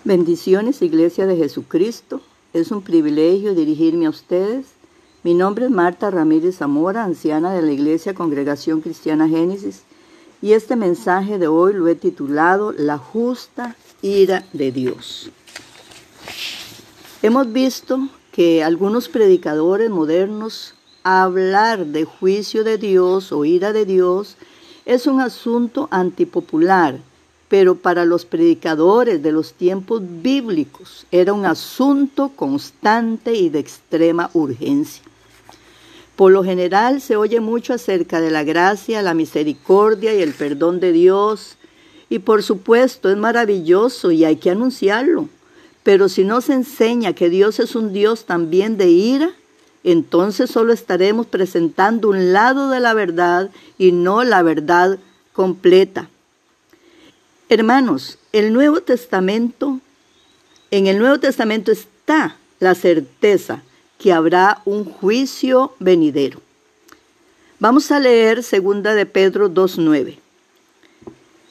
Bendiciones, Iglesia de Jesucristo. Es un privilegio dirigirme a ustedes. Mi nombre es Marta Ramírez Zamora, anciana de la Iglesia Congregación Cristiana Génesis, y este mensaje de hoy lo he titulado La justa ira de Dios. Hemos visto que algunos predicadores modernos hablar de juicio de Dios o ira de Dios es un asunto antipopular, pero para los predicadores de los tiempos bíblicos era un asunto constante y de extrema urgencia. Por lo general se oye mucho acerca de la gracia, la misericordia y el perdón de Dios, y por supuesto es maravilloso y hay que anunciarlo, pero si no se enseña que Dios es un Dios también de ira, entonces solo estaremos presentando un lado de la verdad y no la verdad completa. Hermanos, en el Nuevo Testamento está la certeza que habrá un juicio venidero. Vamos a leer 2 de Pedro 2:9.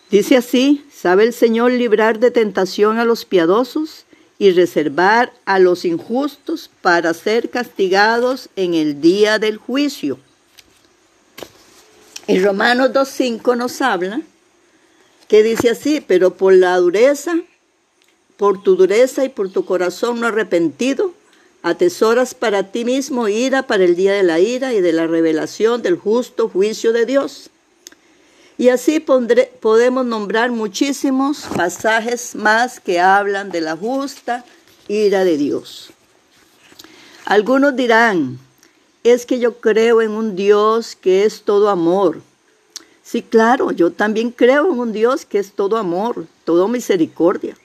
Dice así: ¿sabe el Señor librar de tentación a los piadosos y reservar a los injustos para ser castigados en el día del juicio? En Romanos 2:5 nos habla que dice así: pero por tu dureza y por tu corazón no arrepentido, atesoras para ti mismo ira para el día de la ira y de la revelación del justo juicio de Dios. Y así podemos nombrar muchísimos pasajes más que hablan de la justa ira de Dios. Algunos dirán: es que yo creo en un Dios que es todo amor. Sí, claro, yo también creo en un Dios que es todo amor, todo misericordia.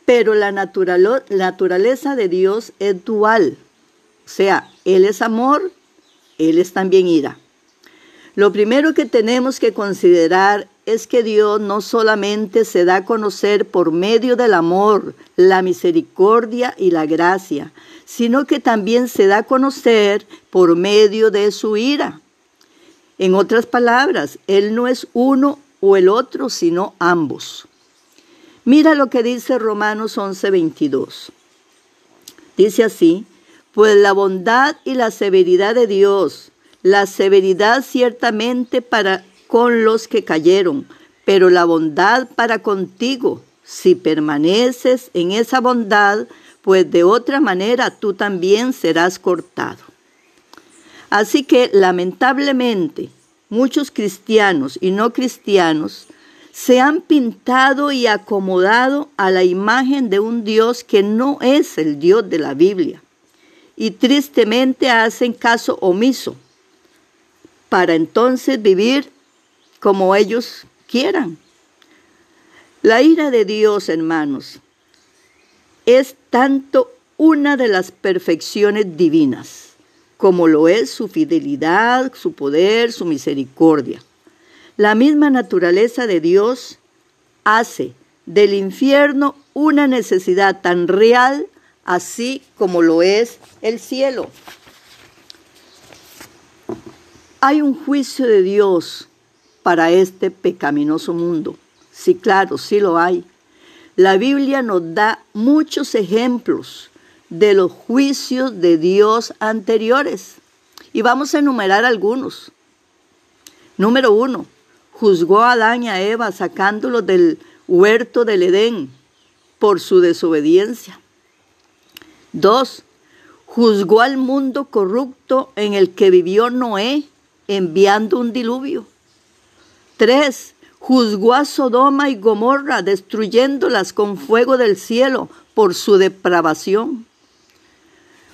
Pero la naturaleza de Dios es dual. O sea, Él es amor, Él es también ira. Lo primero que tenemos que considerar es que Dios no solamente se da a conocer por medio del amor, la misericordia y la gracia, sino que también se da a conocer por medio de su ira. En otras palabras, Él no es uno o el otro, sino ambos. Mira lo que dice Romanos 11:22. Dice así: pues la bondad y la severidad de Dios, la severidad ciertamente para con los que cayeron, pero la bondad para contigo, si permaneces en esa bondad, pues de otra manera tú también serás cortado. Así que, lamentablemente, muchos cristianos y no cristianos se han pintado y acomodado a la imagen de un Dios que no es el Dios de la Biblia, y tristemente hacen caso omiso para entonces vivir como ellos quieran. La ira de Dios, hermanos, es tanto una de las perfecciones divinas como lo es su fidelidad, su poder, su misericordia. La misma naturaleza de Dios hace del infierno una necesidad tan real, así como lo es el cielo. Hay un juicio de Dios para este pecaminoso mundo. Sí, claro, sí lo hay. La Biblia nos da muchos ejemplos de los juicios de Dios anteriores. Y vamos a enumerar algunos. Número 1. Juzgó a Adán y a Eva sacándolos del huerto del Edén por su desobediencia. 2. Juzgó al mundo corrupto en el que vivió Noé, enviando un diluvio. 3. Juzgó a Sodoma y Gomorra, destruyéndolas con fuego del cielo por su depravación.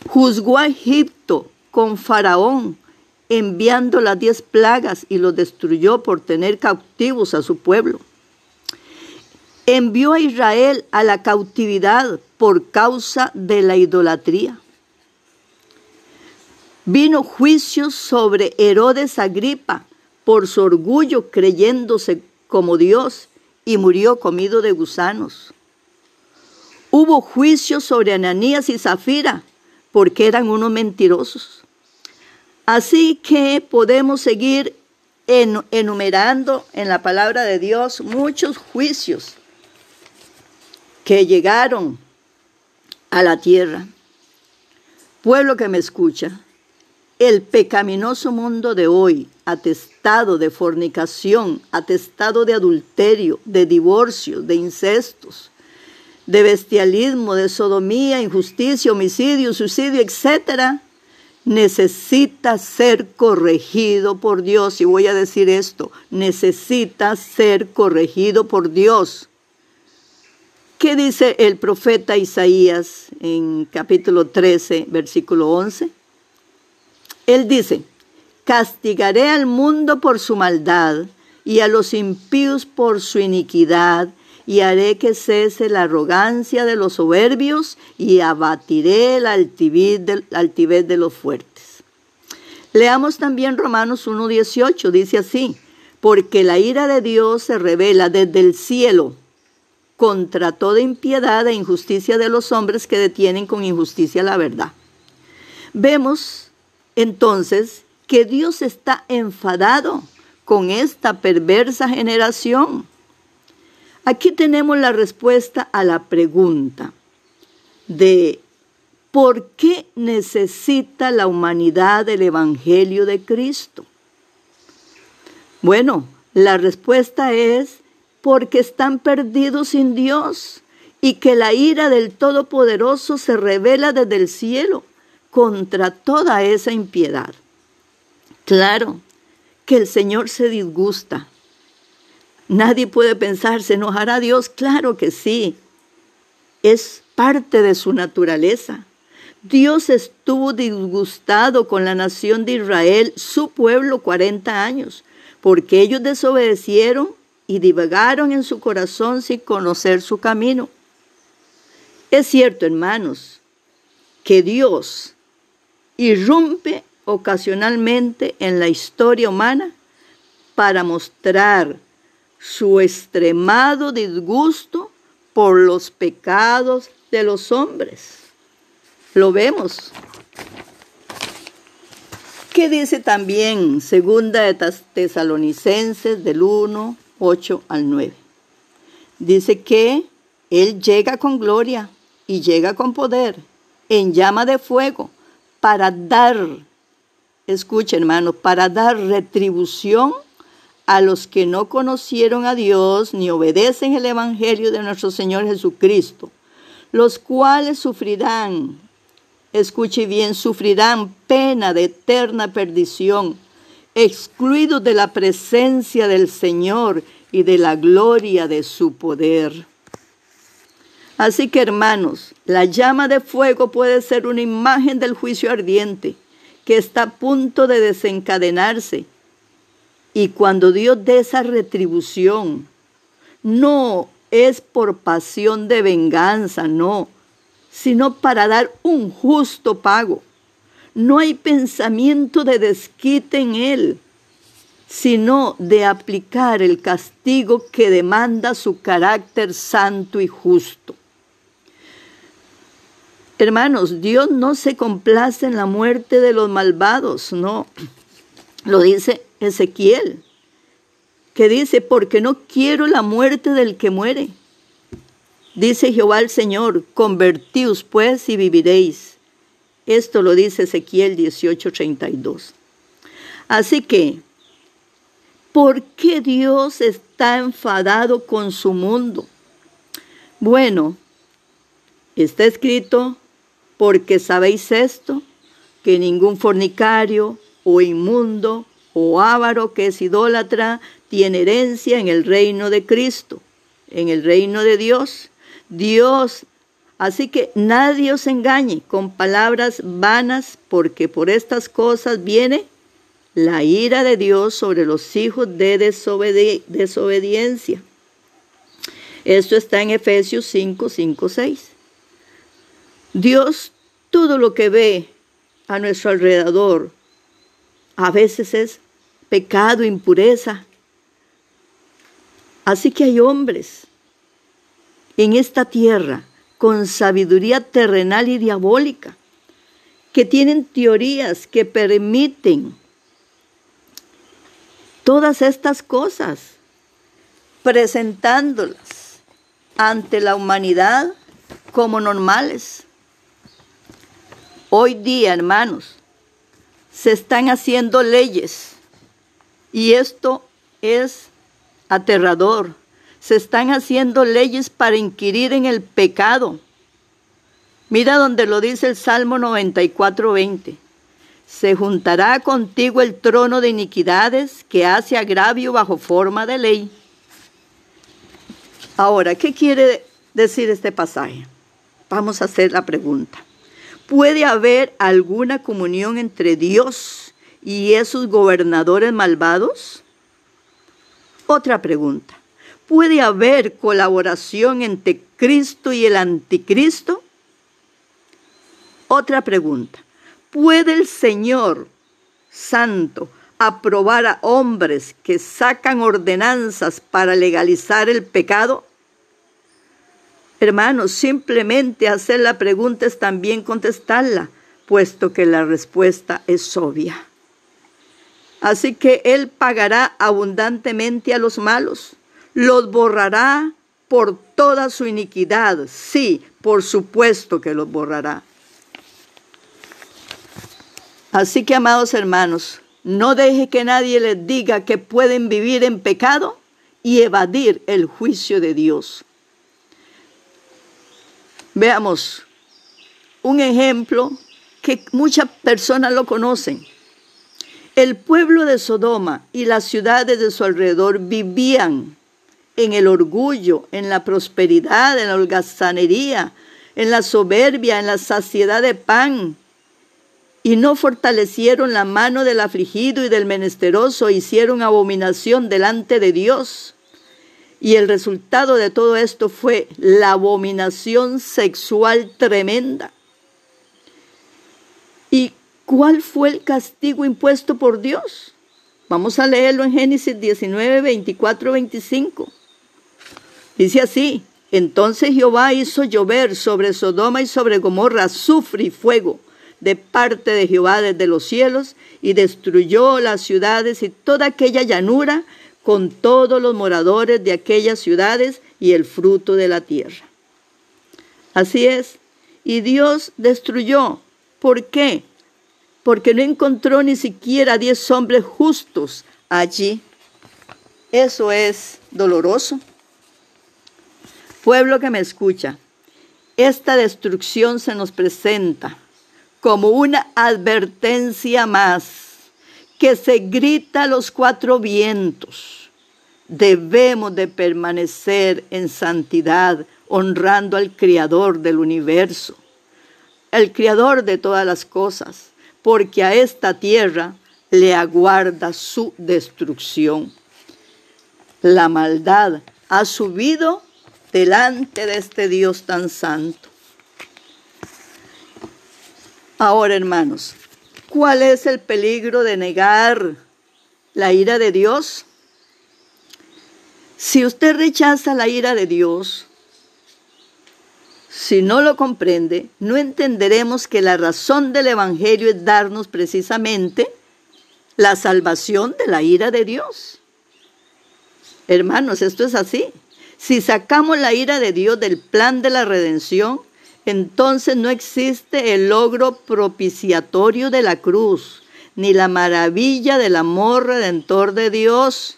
Juzgó a Egipto con Faraón, enviando las 10 plagas y los destruyó por tener cautivos a su pueblo. Envió a Israel a la cautividad por causa de la idolatría. Vino juicio sobre Herodes Agripa por su orgullo creyéndose como Dios y murió comido de gusanos. Hubo juicio sobre Ananías y Zafira porque eran unos mentirosos. Así que podemos seguir enumerando en la palabra de Dios muchos juicios que llegaron a la tierra. Pueblo que me escucha, el pecaminoso mundo de hoy, atestado de fornicación, atestado de adulterio, de divorcio, de incestos, de bestialismo, de sodomía, injusticia, homicidio, suicidio, etc., necesita ser corregido por Dios. Y voy a decir esto, necesita ser corregido por Dios. ¿Qué dice el profeta Isaías en capítulo 13, versículo 11? Él dice, castigaré al mundo por su maldad y a los impíos por su iniquidad, y haré que cese la arrogancia de los soberbios y abatiré la altivez de los fuertes. Leamos también Romanos 1:18, dice así, porque la ira de Dios se revela desde el cielo contra toda impiedad e injusticia de los hombres que detienen con injusticia la verdad. Vemos entonces que Dios está enfadado con esta perversa generación. Aquí tenemos la respuesta a la pregunta de ¿por qué necesita la humanidad el Evangelio de Cristo? Bueno, la respuesta es porque están perdidos sin Dios y que la ira del Todopoderoso se revela desde el cielo contra toda esa impiedad. Claro que el Señor se disgusta. Nadie puede pensar, ¿se enojará Dios? Claro que sí. Es parte de su naturaleza. Dios estuvo disgustado con la nación de Israel, su pueblo, 40 años, porque ellos desobedecieron y divagaron en su corazón sin conocer su camino. Es cierto, hermanos, que Dios irrumpe ocasionalmente en la historia humana para mostrar su extremado disgusto por los pecados de los hombres. Lo vemos. ¿Qué dice también Segunda de Tesalonicenses del 1, 8 al 9? Dice que Él llega con gloria y llega con poder, en llama de fuego, para dar, escuchen hermanos, para dar retribución a los que no conocieron a Dios ni obedecen el Evangelio de nuestro Señor Jesucristo, los cuales sufrirán, escuche bien, sufrirán pena de eterna perdición, excluidos de la presencia del Señor y de la gloria de su poder. Así que, hermanos, la llama de fuego puede ser una imagen del juicio ardiente que está a punto de desencadenarse. Y cuando Dios dé esa retribución, no es por pasión de venganza, no, sino para dar un justo pago. No hay pensamiento de desquite en Él, sino de aplicar el castigo que demanda su carácter santo y justo. Hermanos, Dios no se complace en la muerte de los malvados, no. Lo dice Ezequiel, que dice, porque no quiero la muerte del que muere. Dice Jehová el Señor, convertíos pues y viviréis. Esto lo dice Ezequiel 18:32. Así que, ¿por qué Dios está enfadado con su mundo? Bueno, está escrito, porque sabéis esto, que ningún fornicario o inmundo o avaro que es idólatra tiene herencia en el reino de Cristo, en el reino de Dios. Así que nadie os engañe con palabras vanas, porque por estas cosas viene la ira de Dios sobre los hijos de desobediencia. Esto está en Efesios 5, 5, 6. Dios, todo lo que ve a nuestro alrededor, a veces es pecado, impureza. Así que hay hombres en esta tierra con sabiduría terrenal y diabólica que tienen teorías que permiten todas estas cosas, presentándolas ante la humanidad como normales. Hoy día, hermanos, se están haciendo leyes y esto es aterrador. Se están haciendo leyes para inquirir en el pecado. Mira donde lo dice el Salmo 94:20. Se juntará contigo el trono de iniquidades que hace agravio bajo forma de ley. Ahora, ¿qué quiere decir este pasaje? Vamos a hacer la pregunta. ¿Puede haber alguna comunión entre Dios y esos gobernadores malvados? Otra pregunta. ¿Puede haber colaboración entre Cristo y el anticristo? Otra pregunta. ¿Puede el Señor Santo aprobar a hombres que sacan ordenanzas para legalizar el pecado? Hermanos, simplemente hacer la pregunta es también contestarla, puesto que la respuesta es obvia. Así que Él pagará abundantemente a los malos, los borrará por toda su iniquidad. Sí, por supuesto que los borrará. Así que, amados hermanos, no deje que nadie les diga que pueden vivir en pecado y evadir el juicio de Dios. Veamos un ejemplo que muchas personas lo conocen. El pueblo de Sodoma y las ciudades de su alrededor vivían en el orgullo, en la prosperidad, en la holgazanería, en la soberbia, en la saciedad de pan. Y no fortalecieron la mano del afligido y del menesteroso, hicieron abominación delante de Dios. Y el resultado de todo esto fue la abominación sexual tremenda. ¿Y cuál fue el castigo impuesto por Dios? Vamos a leerlo en Génesis 19, 24, 25. Dice así: entonces Jehová hizo llover sobre Sodoma y sobre Gomorra azufre y fuego de parte de Jehová desde los cielos, y destruyó las ciudades y toda aquella llanura con todos los moradores de aquellas ciudades y el fruto de la tierra. Así es. Y Dios destruyó. ¿Por qué? Porque no encontró ni siquiera 10 hombres justos allí. Eso es doloroso. Pueblo que me escucha, esta destrucción se nos presenta como una advertencia más que se grita a los 4 vientos. Debemos de permanecer en santidad, honrando al Creador del universo, el Creador de todas las cosas, porque a esta tierra le aguarda su destrucción. La maldad ha subido delante de este Dios tan santo. Ahora, hermanos, ¿cuál es el peligro de negar la ira de Dios? Si usted rechaza la ira de Dios, si no lo comprende, no entenderemos que la razón del Evangelio es darnos precisamente la salvación de la ira de Dios. Hermanos, esto es así. Si sacamos la ira de Dios del plan de la redención, entonces no existe el logro propiciatorio de la cruz, ni la maravilla del amor redentor de Dios,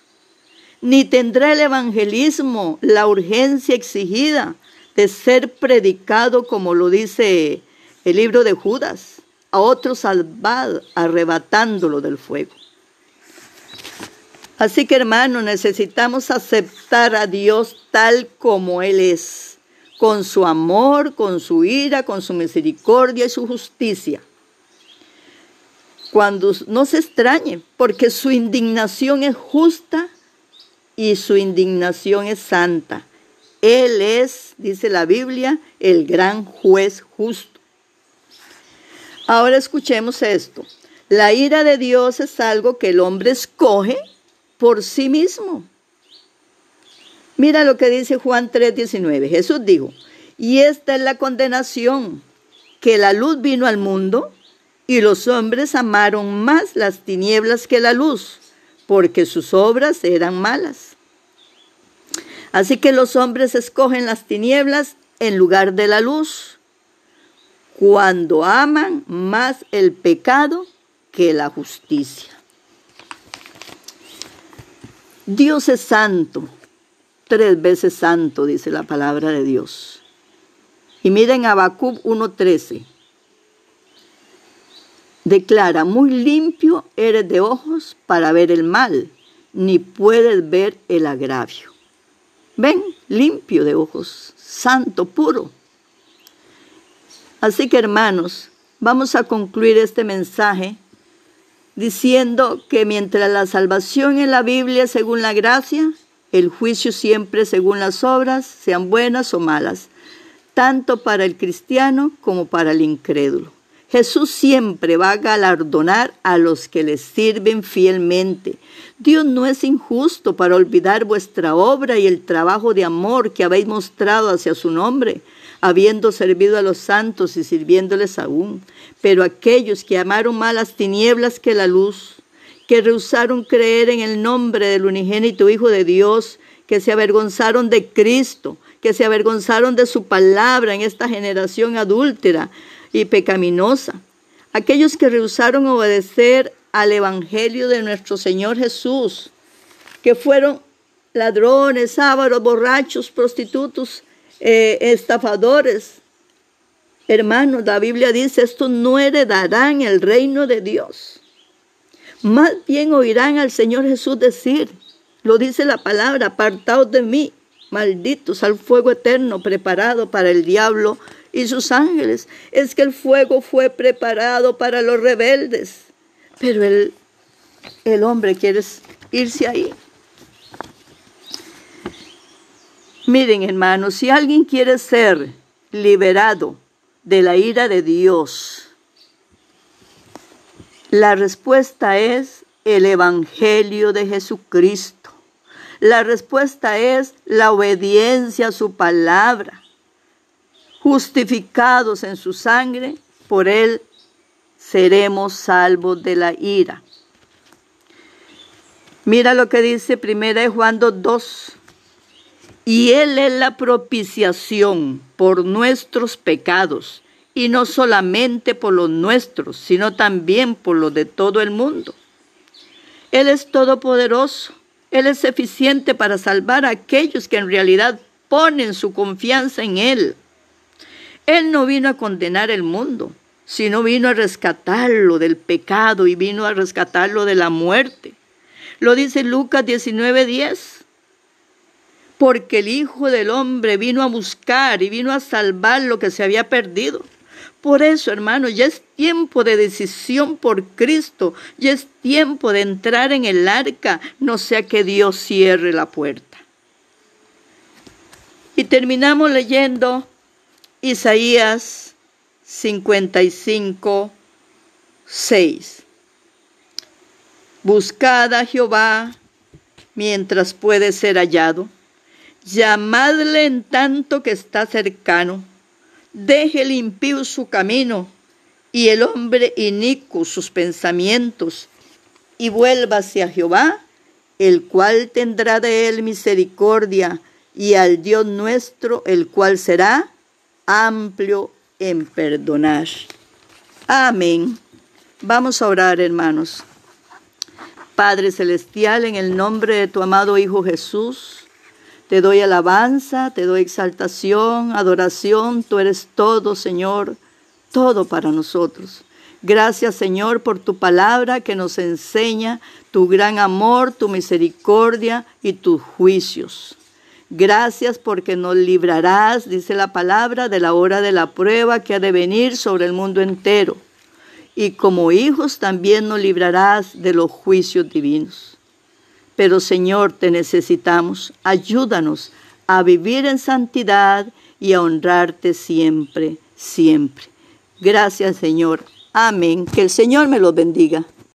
ni tendrá el evangelismo la urgencia exigida de ser predicado, como lo dice el libro de Judas, a otro salvad, arrebatándolo del fuego. Así que, hermanos, necesitamos aceptar a Dios tal como Él es, con su amor, con su ira, con su misericordia y su justicia. Cuando no se extrañe, porque su indignación es justa y su indignación es santa. Él es, dice la Biblia, el gran juez justo. Ahora escuchemos esto. La ira de Dios es algo que el hombre escoge por sí mismo. Mira lo que dice Juan 3:19. Jesús dijo: y esta es la condenación, que la luz vino al mundo, y los hombres amaron más las tinieblas que la luz, porque sus obras eran malas. Así que los hombres escogen las tinieblas en lugar de la luz, cuando aman más el pecado que la justicia. Dios es santo, 3 veces santo, dice la palabra de Dios. Y miren Habacuc 1:13. Declara, muy limpio eres de ojos para ver el mal, ni puedes ver el agravio. Ven, limpio de ojos, santo, puro. Así que hermanos, vamos a concluir este mensaje diciendo que mientras la salvación en la Biblia es según la gracia, el juicio siempre según las obras, sean buenas o malas, tanto para el cristiano como para el incrédulo. Jesús siempre va a galardonar a los que le sirven fielmente. Dios no es injusto para olvidar vuestra obra y el trabajo de amor que habéis mostrado hacia su nombre, habiendo servido a los santos y sirviéndoles aún. Pero aquellos que amaron más las tinieblas que la luz, que rehusaron creer en el nombre del unigénito Hijo de Dios, que se avergonzaron de Cristo, que se avergonzaron de su palabra en esta generación adúltera y pecaminosa. Aquellos que rehusaron obedecer al evangelio de nuestro Señor Jesús, que fueron ladrones, ávaros, borrachos, prostitutos, estafadores. Hermanos, la Biblia dice, estos no heredarán el reino de Dios. Más bien oirán al Señor Jesús decir, lo dice la palabra, apartaos de mí, malditos, al fuego eterno preparado para el diablo y sus ángeles. Es que el fuego fue preparado para los rebeldes, pero el hombre quiere irse ahí. Miren, hermanos, si alguien quiere ser liberado de la ira de Dios, la respuesta es el evangelio de Jesucristo. La respuesta es la obediencia a su palabra. Justificados en su sangre, por él seremos salvos de la ira. Mira lo que dice 1 Juan 2:2. Y él es la propiciación por nuestros pecados, y no solamente por los nuestros, sino también por los de todo el mundo. Él es todopoderoso. Él es eficiente para salvar a aquellos que en realidad ponen su confianza en Él. Él no vino a condenar el mundo, sino vino a rescatarlo del pecado y vino a rescatarlo de la muerte. Lo dice Lucas 19:10. Porque el Hijo del Hombre vino a buscar y vino a salvar lo que se había perdido. Por eso, hermanos, ya es tiempo de decisión por Cristo. Ya es tiempo de entrar en el arca, no sea que Dios cierre la puerta. Y terminamos leyendo Isaías 55:6. Buscad a Jehová mientras puede ser hallado. Llamadle en tanto que está cercano. Deje el impío su camino y el hombre inicuo sus pensamientos, y vuélvase a Jehová, el cual tendrá de él misericordia, y al Dios nuestro, el cual será amplio en perdonar. Amén. Vamos a orar, hermanos. Padre Celestial, en el nombre de tu amado Hijo Jesús, te doy alabanza, te doy exaltación, adoración. Tú eres todo, Señor, todo para nosotros. Gracias, Señor, por tu palabra que nos enseña tu gran amor, tu misericordia y tus juicios. Gracias porque nos librarás, dice la palabra, de la hora de la prueba que ha de venir sobre el mundo entero. Y como hijos también nos librarás de los juicios divinos. Pero, Señor, te necesitamos. Ayúdanos a vivir en santidad y a honrarte siempre, siempre. Gracias, Señor. Amén. Que el Señor me los bendiga.